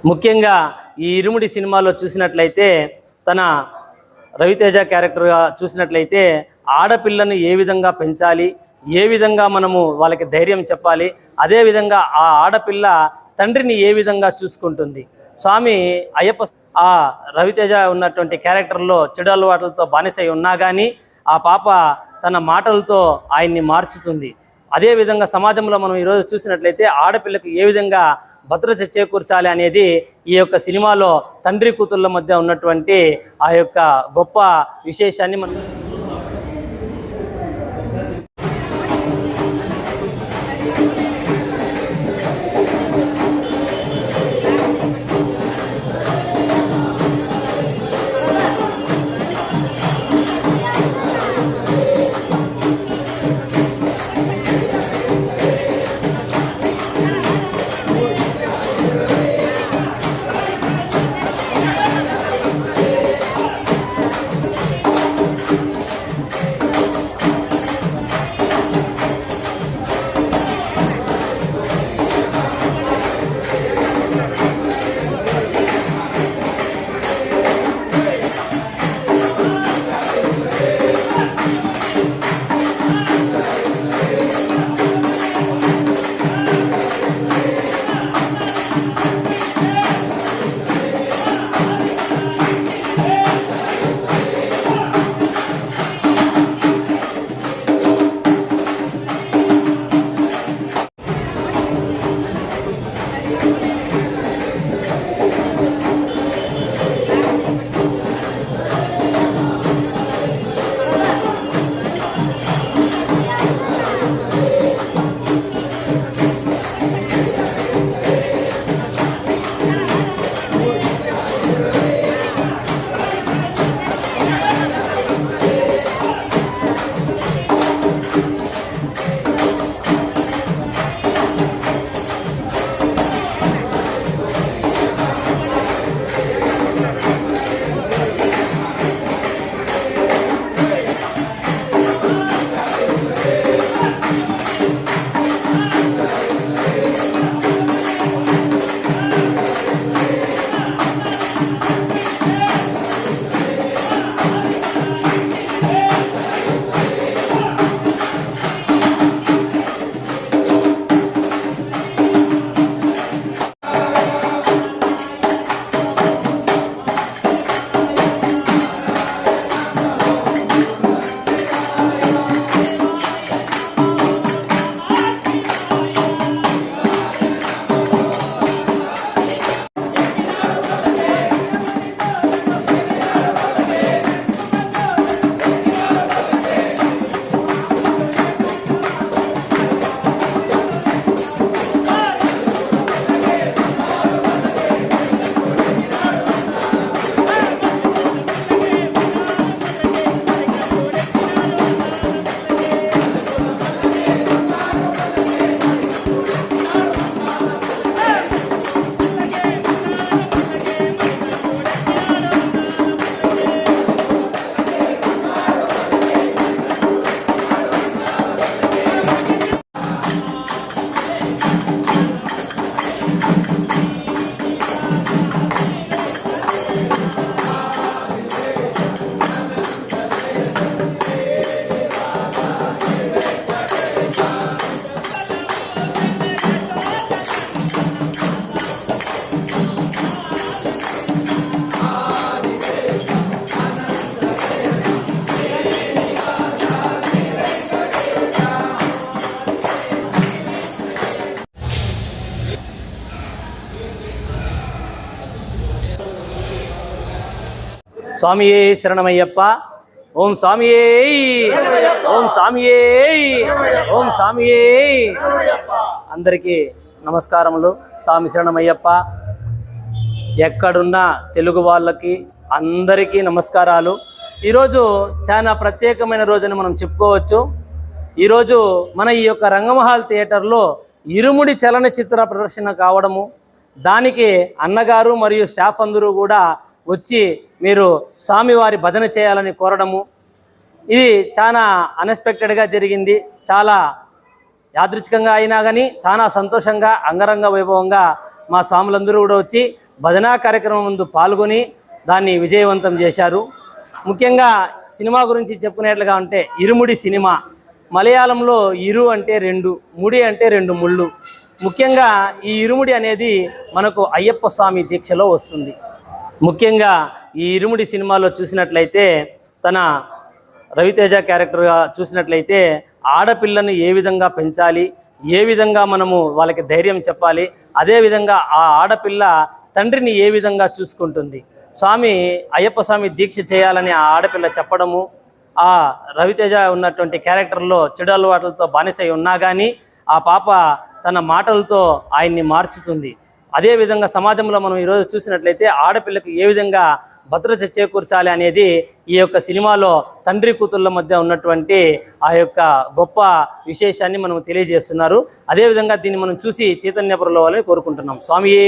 ముఖ్యంగా ఈ ఇరుముడి సినిమాలో చూసినట్లయితే తన రవితేజ క్యారెక్టర్గా చూసినట్లయితే ఆడపిల్లను ఏ విధంగా పెంచాలి, ఏ విధంగా మనము వాళ్ళకి ధైర్యం చెప్పాలి, అదేవిధంగా ఆ ఆడపిల్ల తండ్రిని ఏ విధంగా చూసుకుంటుంది. స్వామి అయ్యప్ప ఆ రవితేజ ఉన్నటువంటి క్యారెక్టర్లో చెడు అలవాట్లతో బానిసై ఉన్నా కానీ ఆ పాప తన మాటలతో ఆయన్ని మార్చుతుంది. అదేవిధంగా సమాజంలో మనం ఈరోజు చూసినట్లయితే ఆడపిల్లకు ఏ విధంగా భద్రత చేకూర్చాలి అనేది ఈ యొక్క సినిమాలో తండ్రి కూతుళ్ళ మధ్య ఉన్నటువంటి ఆ యొక్క గొప్ప విశేషాన్ని మనం స్వామియే శరణమయ్యప్ప. ఓం స్వామియే, ఓం స్వామియే, ఓం స్వామియే. అందరికీ నమస్కారములు. స్వామి శరణమయ్యప్ప. ఎక్కడున్న తెలుగు వాళ్ళకి అందరికీ నమస్కారాలు. ఈరోజు చాలా ప్రత్యేకమైన రోజుని మనం చెప్పుకోవచ్చు. ఈరోజు మన ఈ యొక్క రంగమహల్ థియేటర్లో ఇరుముడి చలనచిత్ర ప్రదర్శన కావడము, దానికి అన్నగారు మరియు స్టాఫ్ అందరూ కూడా వచ్చి మీరు స్వామివారి భజన చేయాలని కోరడము, ఇది చాలా అన్ఎక్స్పెక్టెడ్గా జరిగింది. చాలా యాదృచ్ఛికంగా అయినా కానీ చాలా సంతోషంగా అంగరంగ వైభవంగా మా స్వాములందరూ కూడా వచ్చి భజనా కార్యక్రమం ముందు పాల్గొని దాన్ని విజయవంతం చేశారు. ముఖ్యంగా సినిమా గురించి చెప్పుకునేట్లుగా ఉంటే ఇరుముడి సినిమా, మలయాళంలో ఇరు అంటే రెండు, ముడి అంటే రెండు ముళ్ళు. ముఖ్యంగా ఈ ఇరుముడి అనేది మనకు అయ్యప్ప స్వామి దీక్షలో వస్తుంది. ముఖ్యంగా ఈ ఇరుముడి సినిమాలో చూసినట్లయితే తన రవితేజ క్యారెక్టర్గా చూసినట్లయితే ఆడపిల్లను ఏ విధంగా పెంచాలి, ఏ విధంగా మనము వాళ్ళకి ధైర్యం చెప్పాలి, అదేవిధంగా ఆ ఆడపిల్ల తండ్రిని ఏ విధంగా చూసుకుంటుంది. స్వామి అయ్యప్ప స్వామి దీక్ష చేయాలని ఆ ఆడపిల్ల చెప్పడము, ఆ రవితేజ ఉన్నటువంటి క్యారెక్టర్లో చెడు అలవాట్లతో బానిసై ఉన్నా కానీ ఆ పాప తన మాటలతో ఆయన్ని మార్చుతుంది. అదేవిధంగా సమాజంలో మనం ఈరోజు చూసినట్లయితే ఆడపిల్లకు ఏ విధంగా భద్రత చేకూర్చాలి అనేది ఈ యొక్క సినిమాలో తండ్రి కూతుళ్ళ మధ్య ఉన్నటువంటి ఆ యొక్క గొప్ప విశేషాన్ని మనం తెలియజేస్తున్నారు. అదేవిధంగా దీన్ని మనం చూసి చైతన్యపరులు కోరుకుంటున్నాం. స్వామియే